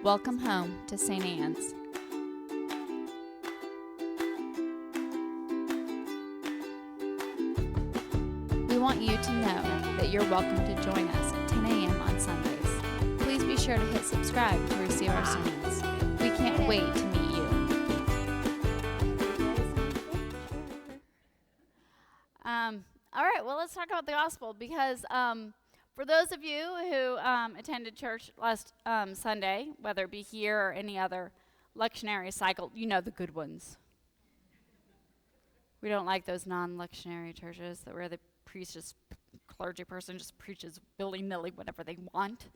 Welcome home to St. Anne's. We want you to know that you're welcome to join us at 10 a.m. on Sundays. Please be sure to hit subscribe to receive our sermons. We can't wait to meet you. All right, well, let's talk about the gospel because for those of you who attended church last Sunday, whether it be here or any other lectionary cycle, you know the good ones. We don't like those non-lectionary churches where the clergy person just preaches willy-nilly whatever they want.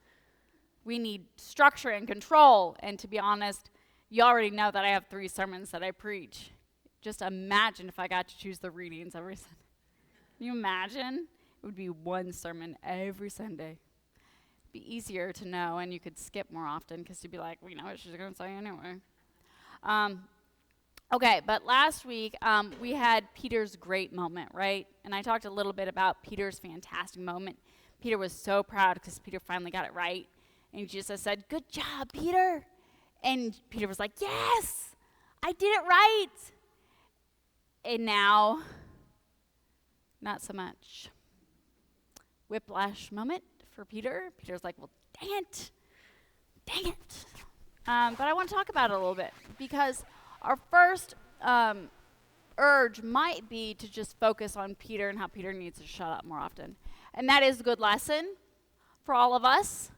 We need structure and control, and to be honest, you already know that I have 3 sermons that I preach. Just imagine if I got to choose the readings every Sunday. Can you imagine? It would be 1 sermon every Sunday. It'd be easier to know, and you could skip more often because you'd be like, we know what she's going to say anyway. Okay, but last week we had Peter's great moment, right? And I talked a little bit about Peter's fantastic moment. Peter was so proud because Peter finally got it right. And Jesus said, "Good job, Peter." And Peter was like, "Yes, I did it right." And now, not so much. Whiplash moment for Peter. Peter's like, well, dang it. But I want to talk about it a little bit because our first urge might be to just focus on Peter and how Peter needs to shut up more often. And that is a good lesson for all of us.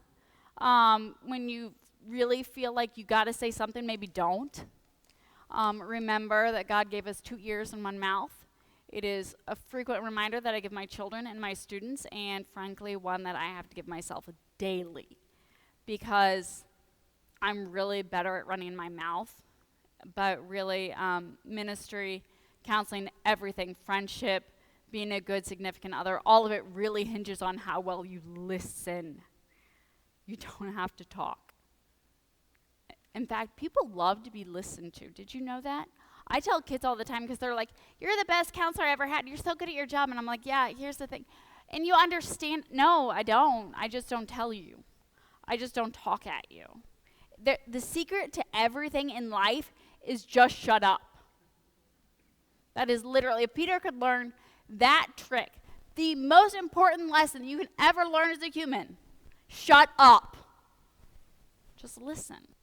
When you really feel like you got to say something, maybe don't. Remember that God gave us 2 ears and 1 mouth. It is a frequent reminder that I give my children and my students, and frankly, one that I have to give myself daily because I'm really better at running my mouth, but really ministry, counseling, everything, friendship, being a good significant other, all of it really hinges on how well you listen. You don't have to talk. In fact, people love to be listened to. Did you know that? I tell kids all the time because they're like, "You're the best counselor I ever had. You're so good at your job." And I'm like, "Yeah, here's the thing." And you understand, no, I don't. I just don't tell you. I just don't talk at you. The secret to everything in life is just shut up. That is literally, if Peter could learn that trick, the most important lesson you can ever learn as a human, shut up. Just listen.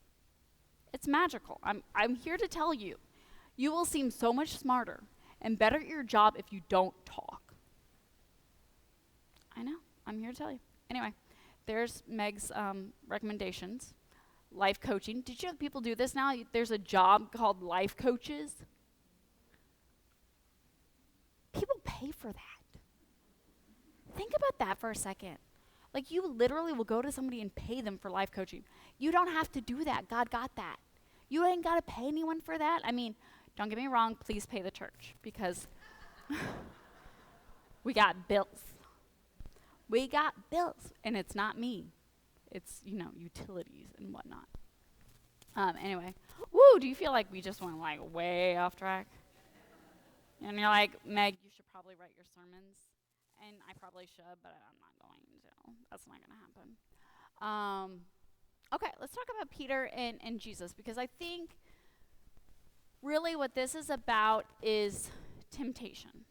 It's magical. I'm here to tell you. You will seem so much smarter and better at your job if you don't talk. I know. I'm here to tell you. Anyway, there's Meg's recommendations. Life coaching. Did you know people do this now? There's a job called life coaches. People pay for that. Think about that for a second. Like, you literally will go to somebody and pay them for life coaching. You don't have to do that. God got that. You ain't got to pay anyone for that. I mean, don't get me wrong, please pay the church because we got bills. We got bills, and it's not me. It's, utilities and whatnot. Anyway, do you feel like we just went like way off track? And you're like, Meg, you should probably write your sermons. And I probably should, but I'm not going to. That's not going to happen. Okay, let's talk about Peter and Jesus because I think really what this is about is temptation.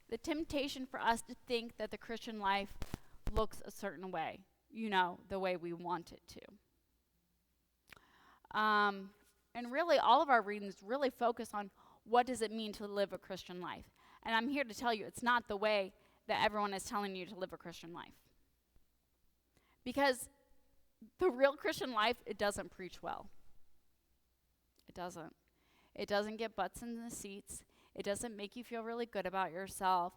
The temptation for us to think that the Christian life looks a certain way, the way we want it to. And really all of our readings really focus on what does it mean to live a Christian life. And I'm here to tell you it's not the way that everyone is telling you to live a Christian life. Because the real Christian life, it doesn't preach well. It doesn't. It doesn't get butts in the seats. It doesn't make you feel really good about yourself.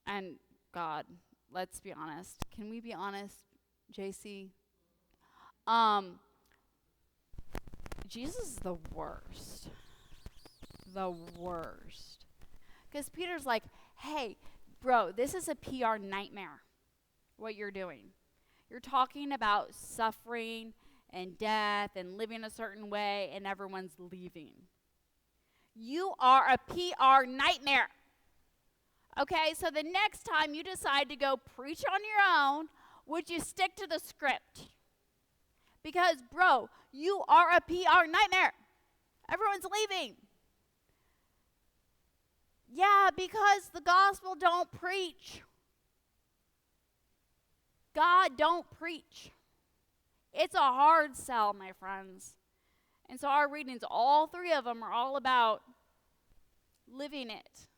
And God, let's be honest. Can we be honest, JC? Jesus is the worst. The worst. Because Peter's like, hey, bro, this is a PR nightmare, what you're doing. You're talking about suffering and death and living a certain way, and everyone's leaving. You are a PR nightmare. Okay, so the next time you decide to go preach on your own, would you stick to the script? Because, bro, you are a PR nightmare. Everyone's leaving. Yeah, because the gospel don't preach. God don't preach. It's a hard sell, my friends. And so our readings, all three of them, are all about living it.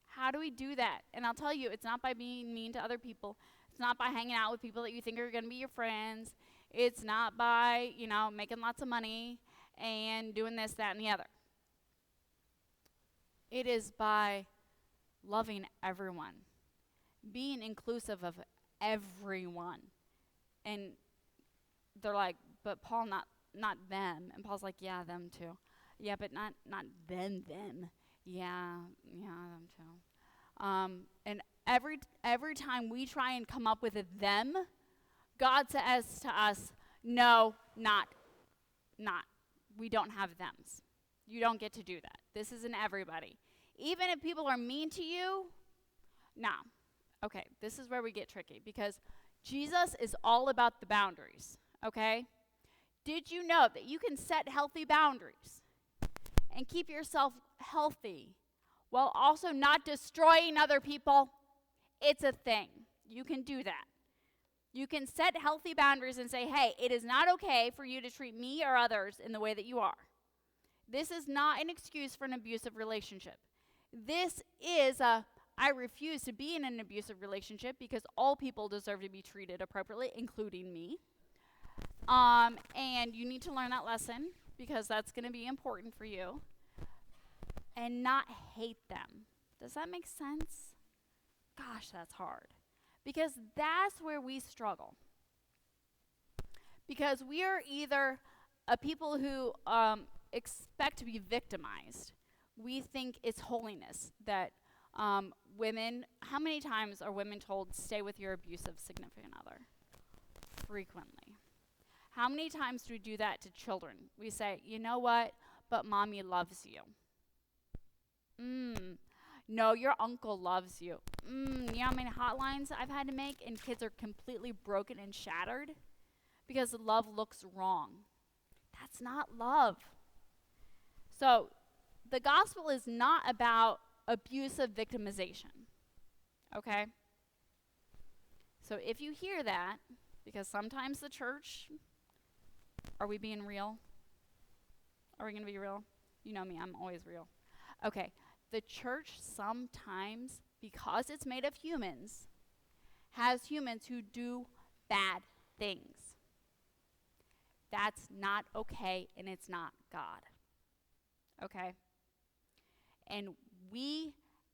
How do we do that? And I'll tell you, it's not by being mean to other people. It's not by hanging out with people that you think are going to be your friends. It's not by, making lots of money and doing this, that, and the other. It is by loving everyone, being inclusive of everyone. And they're like, but Paul, not them. And Paul's like, yeah, them too. Yeah, but not them. Yeah, them too. And every time we try and come up with a them, God says to us, no, not. We don't have thems. You don't get to do that. This isn't everybody. Even if people are mean to you, no. Okay, this is where we get tricky, because Jesus is all about the boundaries, okay? Did you know that you can set healthy boundaries and keep yourself healthy while also not destroying other people? It's a thing. You can do that. You can set healthy boundaries and say, hey, it is not okay for you to treat me or others in the way that you are. This is not an excuse for an abusive relationship. This is I refuse to be in an abusive relationship because all people deserve to be treated appropriately, including me. And you need to learn that lesson because that's going to be important for you. And not hate them. Does that make sense? Gosh, that's hard. Because that's where we struggle. Because we are either a people who expect to be victimized. We think it's holiness that women, how many times are women told, stay with your abusive significant other? Frequently. How many times do we do that to children? We say, you know what, but mommy loves you. No, your uncle loves you. You know how many hotlines I've had to make and kids are completely broken and shattered because love looks wrong. That's not love. So the gospel is not about abusive victimization, okay? So if you hear that, because sometimes the church, are we being real? Are we going to be real? You know me, I'm always real. Okay, the church sometimes, because it's made of humans, has humans who do bad things. That's not okay, and it's not God. Okay? And we,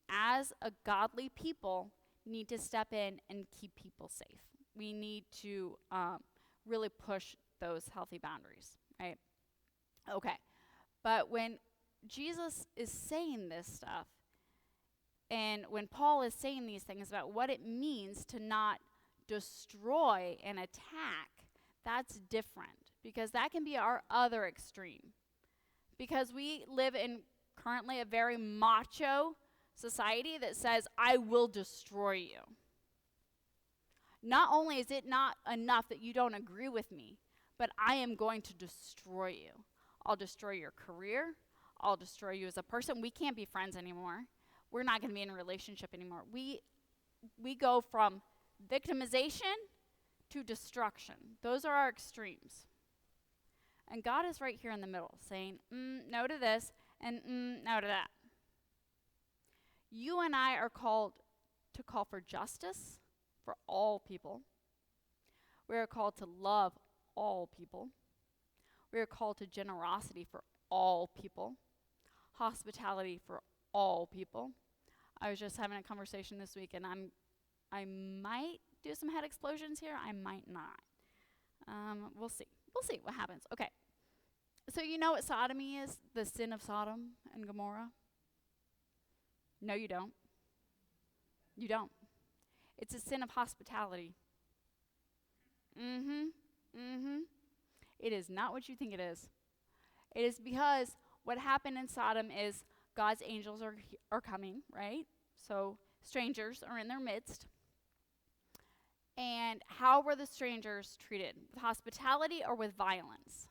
as a godly people, need to step in and keep people safe. We need to really push those healthy boundaries, right? Okay. But when Jesus is saying this stuff, and when Paul is saying these things about what it means to not destroy and attack, that's different, because that can be our other extreme. Because we live in currently a very macho society that says, I will destroy you. Not only is it not enough that you don't agree with me, but I am going to destroy you. I'll destroy your career. I'll destroy you as a person. We can't be friends anymore. We're not going to be in a relationship anymore. We go from victimization to destruction. Those are our extremes. And God is right here in the middle, saying, no to this, and no to that. You and I are called to call for justice for all people. We are called to love all people. We are called to generosity for all people. Hospitality for all people. I was just having a conversation this week, and I might do some head explosions here. I might not. We'll see. We'll see what happens. Okay. So you know what sodomy is? The sin of Sodom and Gomorrah? No, you don't. You don't. It's a sin of hospitality. It is not what you think it is. It is because what happened in Sodom is God's angels are coming, right? So strangers are in their midst. And how were the strangers treated? With hospitality or with violence?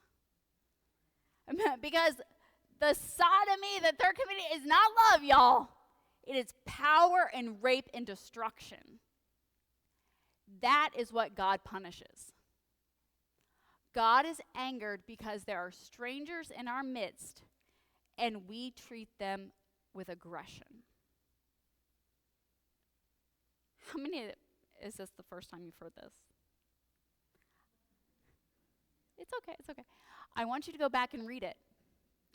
Because the sodomy that they're committing is not love, y'all. It is power and rape and destruction. That is what God punishes. God is angered because there are strangers in our midst and we treat them with aggression. How many is this the first time you've heard this? It's okay. I want you to go back and read it.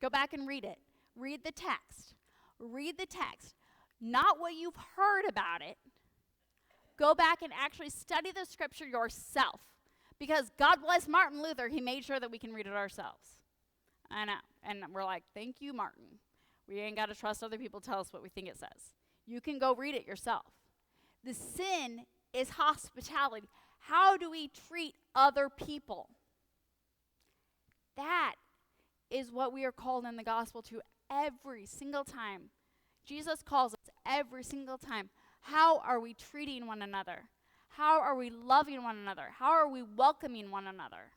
Go back and read it. Read the text. Read the text. Not what you've heard about it. Go back and actually study the scripture yourself. Because God bless Martin Luther, he made sure that we can read it ourselves. I know. And we're like, thank you, Martin. We ain't got to trust other people tell us what we think it says. You can go read it yourself. The sin is hospitality. How do we treat other people? That is what we are called in the gospel to every single time. Jesus calls us every single time. How are we treating one another? How are we loving one another? How are we welcoming one another?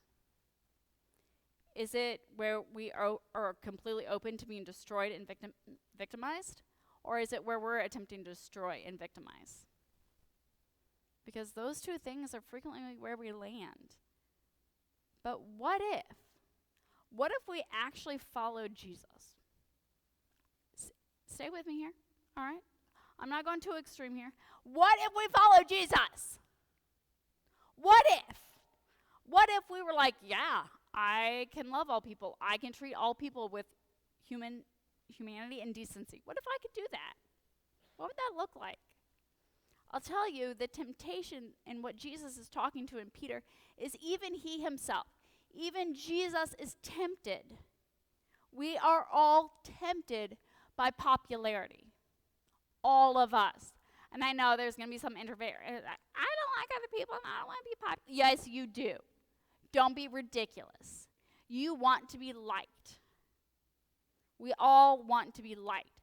Is it where we are completely open to being destroyed and victimized? Or is it where we're attempting to destroy and victimize? Because those two things are frequently where we land. But what if? What if we actually followed Jesus? Stay with me here, all right? I'm not going too extreme here. What if we followed Jesus? What if? What if we were like, yeah, I can love all people. I can treat all people with humanity and decency. What if I could do that? What would that look like? I'll tell you, the temptation in what Jesus is talking to in Peter is even he himself. Even Jesus is tempted. We are all tempted by popularity. All of us. And I know there's going to be some interference. I don't like other people and I don't want to be popular. Yes, you do. Don't be ridiculous. You want to be liked. We all want to be liked.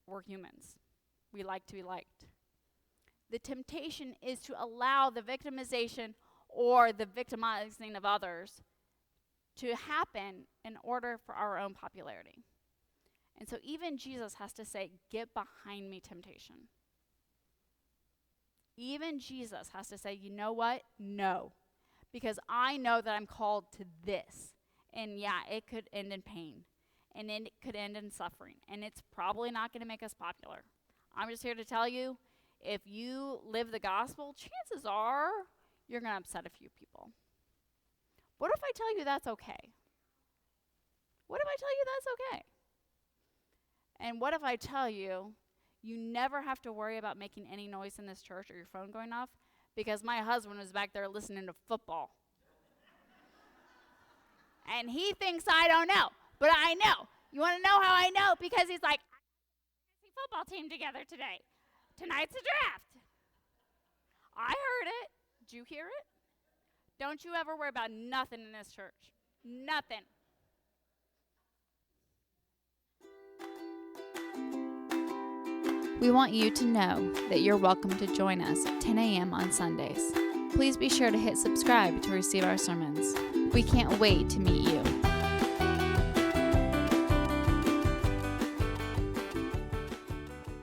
We're humans. We like to be liked. The temptation is to allow the victimization or the victimizing of others to happen in order for our own popularity. And so even Jesus has to say, get behind me, temptation. Even Jesus has to say, you know what? No. Because I know that I'm called to this. And yeah, it could end in pain. And it could end in suffering. And it's probably not going to make us popular. I'm just here to tell you, if you live the gospel, chances are you're going to upset a few people. What if I tell you that's okay? What if I tell you that's okay? And what if I tell you, you never have to worry about making any noise in this church or your phone going off because my husband was back there listening to football. And he thinks I don't know, but I know. You want to know how I know? Because he's like, I see football team together today. Tonight's a draft. I heard it. Did you hear it? Don't you ever worry about nothing in this church. Nothing. We want you to know that you're welcome to join us at 10 a.m. on Sundays. Please be sure to hit subscribe to receive our sermons. We can't wait to meet you.